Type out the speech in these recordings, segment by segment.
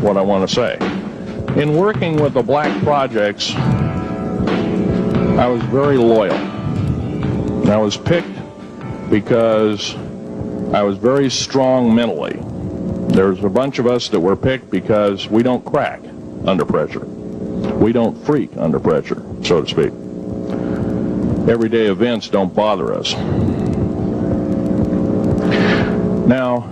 what I want to say. In working with the black projects, I was very loyal. And I was picked because I was very strong mentally. There's a bunch of us that were picked because we don't crack under pressure. We don't freak under pressure, so to speak. Everyday events don't bother us. Now,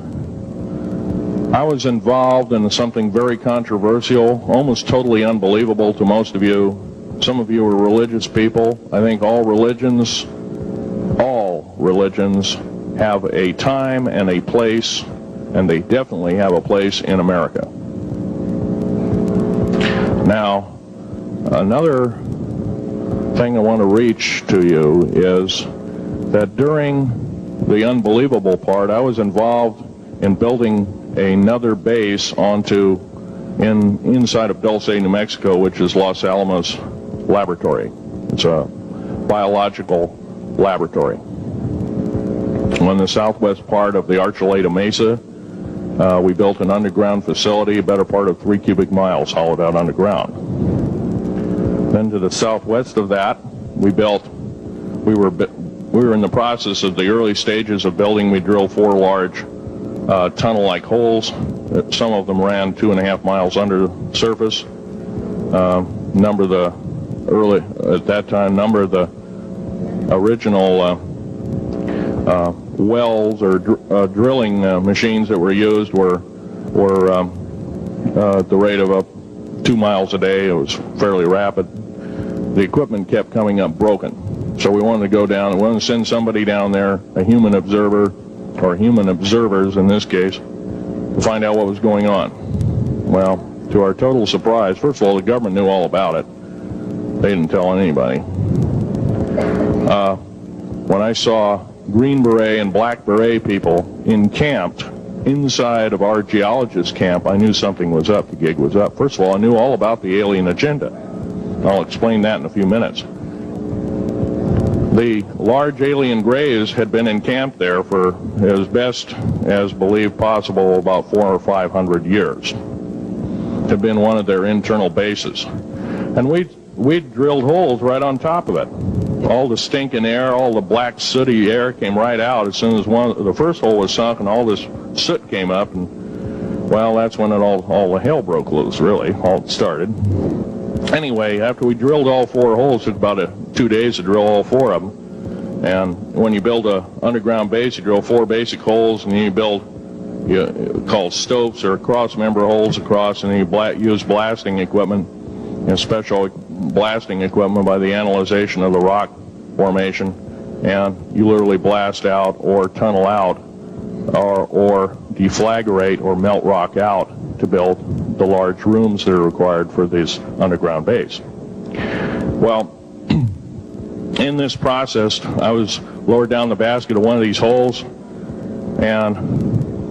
I was involved in something very controversial, almost totally unbelievable to most of you. Some of you are religious people. I think all religions have a time and a place, and they definitely have a place in America. Now, another thing I want to reach to you is that during the unbelievable part, I was involved in building another base inside of Dulce, New Mexico, which is Los Alamos Laboratory. It's a biological laboratory. On the southwest part of the Archuleta Mesa, we built an underground facility, a better part of 3 cubic miles hollowed out underground. Then to the southwest of that, we were in the process of the early stages of building. We drilled 4 large tunnel-like holes. Some of them ran 2.5 miles under the surface. Number of the original wells or drilling machines that were used were at the rate of 2 miles a day. It was fairly rapid. The equipment kept coming up broken. So we wanted to go down and we wanted to send somebody down there, a human observer, or human observers in this case, to find out what was going on. Well, to our total surprise, first of all, the government knew all about it. They didn't tell anybody. When I saw Green Beret and Black Beret people encamped inside of our geologist camp, I knew something was up. The gig was up. First of all, I knew all about the alien agenda. I'll explain that in a few minutes. The large alien grays had been encamped there for as best as believed possible about 400 or 500 years. Had been one of their internal bases. And we drilled holes right on top of it. All the stinking air, all the black sooty air came right out as soon as the first hole was sunk, and all this soot came up, and well, that's when all the hell broke loose, really, all it started. Anyway, after we drilled all 4 holes, it took about 2 days to drill all 4 of them. And when you build an underground base, you drill 4 basic holes, and then you build called stopes or cross-member holes across, and then you use blasting equipment, special blasting equipment by the analyzation of the rock formation, and you literally blast out or tunnel out or deflagrate or melt rock out to build the large rooms that are required for this underground base. Well, in this process, I was lowered down the basket of one of these holes, and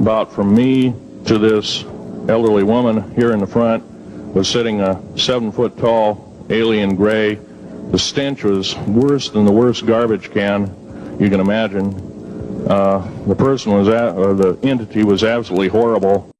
about from me to this elderly woman here in the front was sitting a 7-foot-tall alien gray. The stench was worse than the worst garbage can you can imagine. The entity was absolutely horrible.